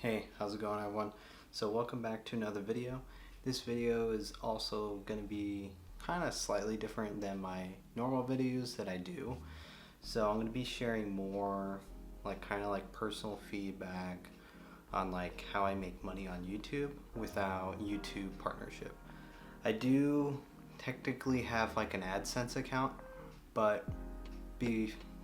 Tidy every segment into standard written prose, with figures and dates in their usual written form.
Hey, how's it going everyone? So welcome back to another video. This video is also going to be kind of slightly different than my normal videos that I do. So I'm going to be sharing more kind of personal feedback on how I make money on YouTube without YouTube partnership. I do technically have an AdSense account, but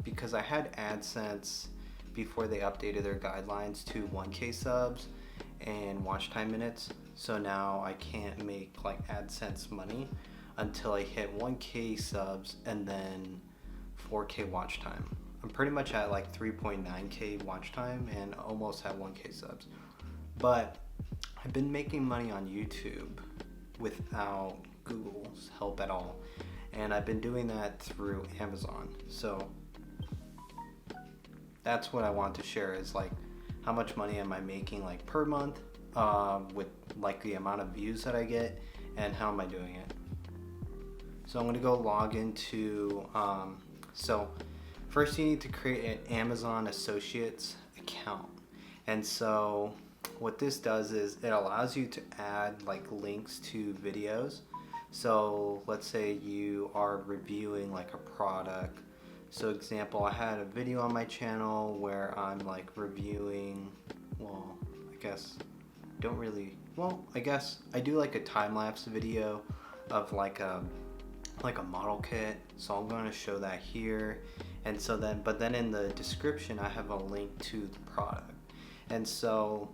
because I had AdSense before they updated their guidelines to 1K subs and watch time minutes, so now I can't make AdSense money until I hit 1K subs and then 4K watch time. I'm pretty much at 3.9K watch time and almost at 1K subs. But I've been making money on YouTube without Google's help at all, and I've been doing that through Amazon. So that's what I want to share is how much money am I making per month with the amount of views that I get, and how am I doing it. So I'm going to go log into so first you need to create an Amazon Associates account. And so what this does is it allows you to add links to videos. So let's say you are reviewing a product. So example, I had a video on my channel where I'm reviewing, I guess I do a time-lapse video of a model kit. So I'm going to show that here. And so then, but then in the description I have a link to the product. And so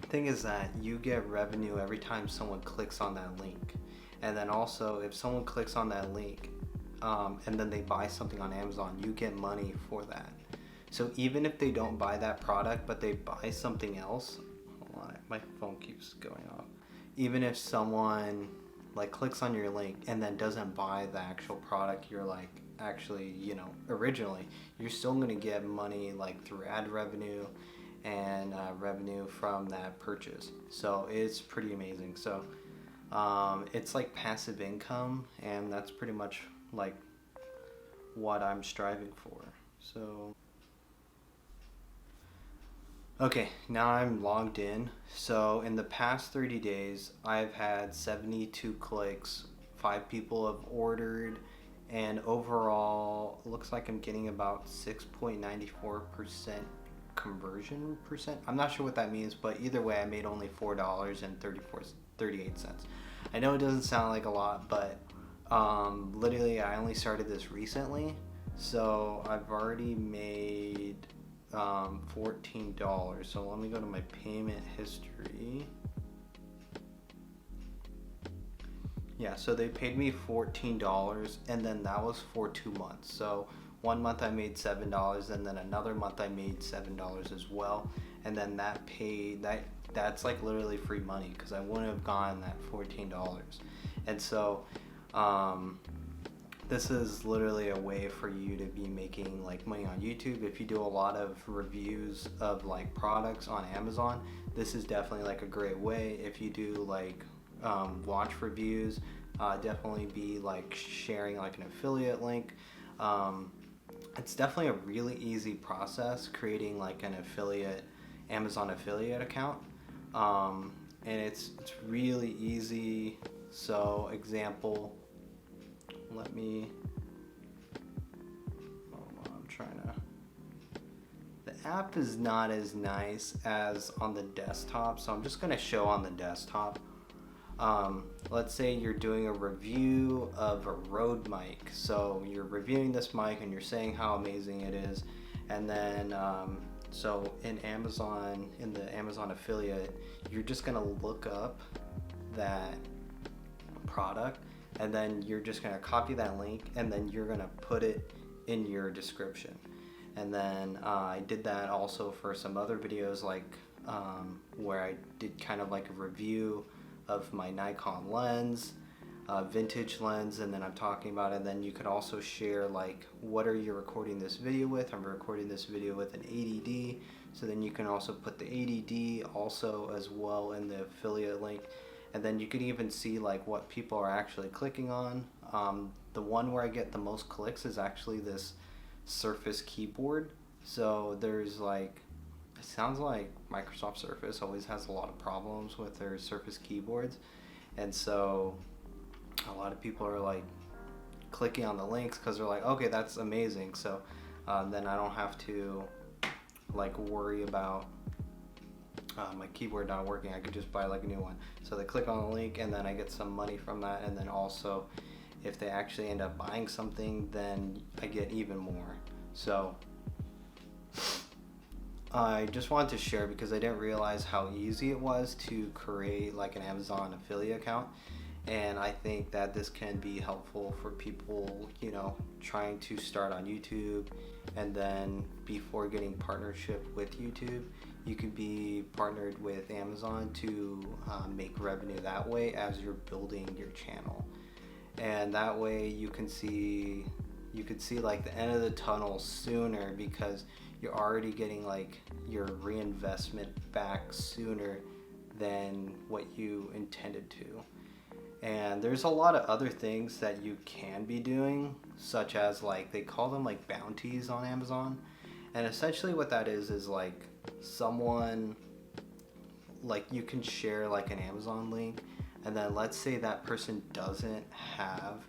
the thing is that you get revenue every time someone clicks on that link. And then also if someone clicks on that link and then they buy something on Amazon, you get money for that. So even if they don't buy that product but they buy something else, hold on, my phone keeps going off. Even if someone clicks on your link and then doesn't buy the actual product you're actually, originally, you're still going to get money through ad revenue and revenue from that purchase. So it's pretty amazing. So it's passive income, and that's pretty much what I'm striving for. So okay, now I'm logged in. So in the past 30 days I've had 72 clicks, 5 people have ordered, and overall looks like I'm getting about 6.94% conversion percent. I'm not sure what that means, but either way I made only $4.38. I know it doesn't sound like a lot, but literally I only started this recently, so I've already made $14. So let me go to my payment history. Yeah, so they paid me $14, and then that was for 2 months. So 1 month I made $7, and then another month I made $7 as well. And then that's literally free money, because I wouldn't have gotten that $14. And so this is literally a way for you to be making money on YouTube. If you do a lot of reviews of products on Amazon, this is definitely a great way. If you do watch reviews, definitely be sharing an affiliate link. It's definitely a really easy process creating an Amazon affiliate account, and it's really easy. So example, the app is not as nice as on the desktop, so I'm just going to show on the desktop. Let's say you're doing a review of a Rode mic. So you're reviewing this mic and you're saying how amazing it is, and then so in Amazon, in the Amazon affiliate, you're just gonna look up that product, and then you're just gonna copy that link, and then you're gonna put it in your description. And then I did that also for some other videos, where I did kind of a review of my Nikon lens, vintage lens, and then I'm talking about it. And then you could also share what are you recording this video with. I'm recording this video with an 80D, so then you can also put the 80D also as well in the affiliate link. And then you can even see what people are actually clicking on. The one where I get the most clicks is actually this Surface keyboard. So there's it sounds like Microsoft Surface always has a lot of problems with their Surface keyboards, and so a lot of people are like clicking on the links because they're like, okay, that's amazing. So then I don't have to like worry about my keyboard not working. I could just buy like a new one. So they click on the link and then I get some money from that, and then also if they actually end up buying something, then I get even more. So I just wanted to share because I didn't realize how easy it was to create like an Amazon affiliate account, and I think that this can be helpful for people, you know, trying to start on YouTube, and then before getting partnership with YouTube, you could be partnered with Amazon to make revenue that way as you're building your channel. And that way you could see like the end of the tunnel sooner, because you're already getting like your reinvestment back sooner than what you intended to. And there's a lot of other things that you can be doing, such as like they call them like bounties on Amazon. And essentially what that is like someone, like you can share like an Amazon link, and then let's say that person doesn't have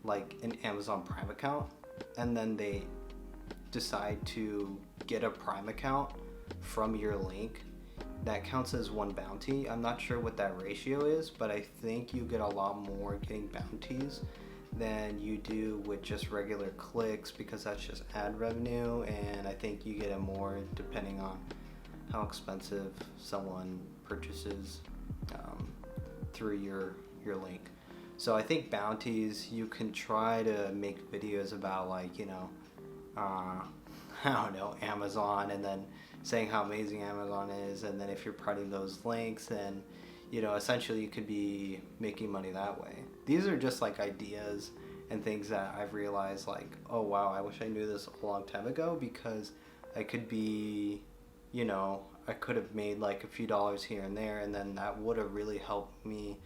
like an Amazon Prime account, and then they decide to get a Prime account from your link. That counts as one bounty. I'm not sure what that ratio is, but I think you get a lot more getting bounties than you do with just regular clicks, because that's just ad revenue, and I think you get it more depending on how expensive someone purchases through your link. So I think bounties, you can try to make videos about like, you know, I don't know, Amazon, and then saying how amazing Amazon is, and then if you're providing those links, then, you know, essentially you could be making money that way. These are just like ideas and things that I've realized like, oh wow, I wish I knew this a long time ago, because I could be, you know, I could have made like a few dollars here and there, and then that would have really helped me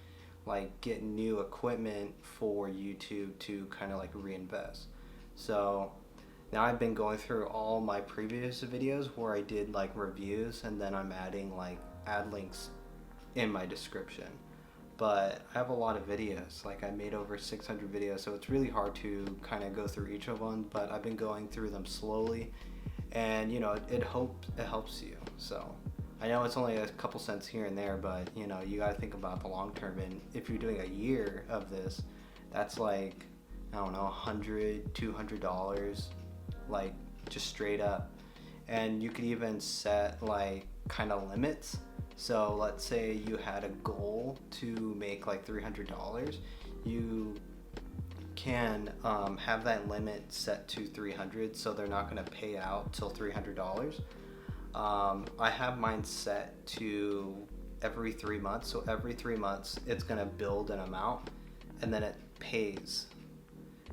like get new equipment for YouTube to kind of like reinvest. So now I've been going through all my previous videos where I did like reviews, and then I'm adding like ad links in my description. But I have a lot of videos, like I made over 600 videos, so it's really hard to kind of go through each of them, but I've been going through them slowly, and you know, it helps you. So I know it's only a couple cents here and there, but you know, you got to think about the long term, and if you're doing a year of this, that's like, I don't know, $100-$200, like just straight up. And you could even set like kind of limits. So let's say you had a goal to make like $300, you can have that limit set to 300, so they're not going to pay out till $300. I have mine set to every 3 months, so every 3 months it's going to build an amount, and then it pays.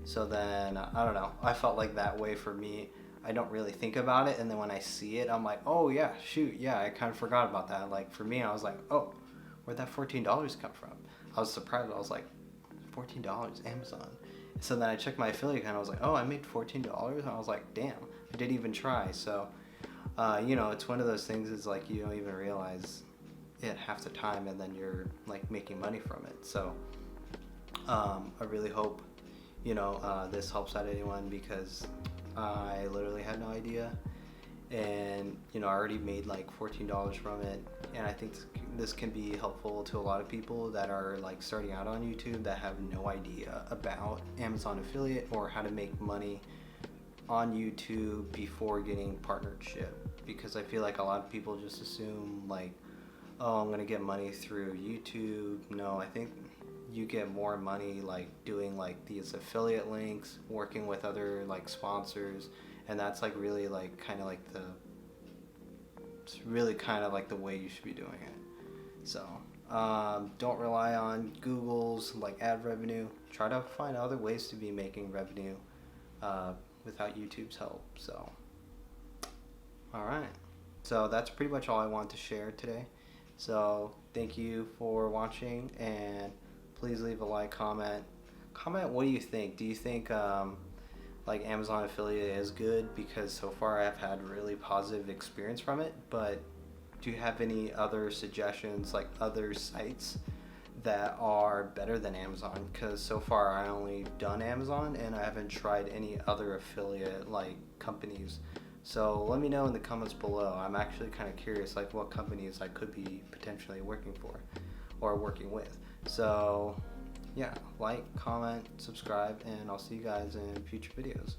So then, I don't know, I felt like that way for me, I don't really think about it, and then when I see it, I'm like, oh yeah, shoot, yeah, I kind of forgot about that. Like for me, I was like, oh, where'd that $14 come from? I was surprised. I was like, $14, Amazon. So then I checked my affiliate account, I was like, oh, I made $14, and I was like, damn, I didn't even try. So you know, it's one of those things, is like you don't even realize it half the time, and then you're like making money from it. So I really hope, you know, this helps out anyone, because I literally had no idea, and you know, I already made like $14 from it, and I think this can be helpful to a lot of people that are like starting out on YouTube that have no idea about Amazon affiliate or how to make money on YouTube before getting partnership. Because I feel like a lot of people just assume like, oh, I'm gonna get money through YouTube. No, I think you get more money like doing like these affiliate links, working with other like sponsors, and that's like really like kind of like it's really kind of like the way you should be doing it. So don't rely on Google's like ad revenue. Try to find other ways to be making revenue without YouTube's help. So alright, so that's pretty much all I want to share today. So thank you for watching, and please leave a like, comment what do you think. Do you think like Amazon affiliate is good because so far I've had really positive experience from it. But do you have any other suggestions, like other sites that are better than Amazon? Because so far I only done Amazon and I haven't tried any other affiliate like companies. So let me know in the comments below. I'm actually kind of curious like what companies I could be potentially working for or working with. So yeah, like, comment, subscribe, and I'll see you guys in future videos.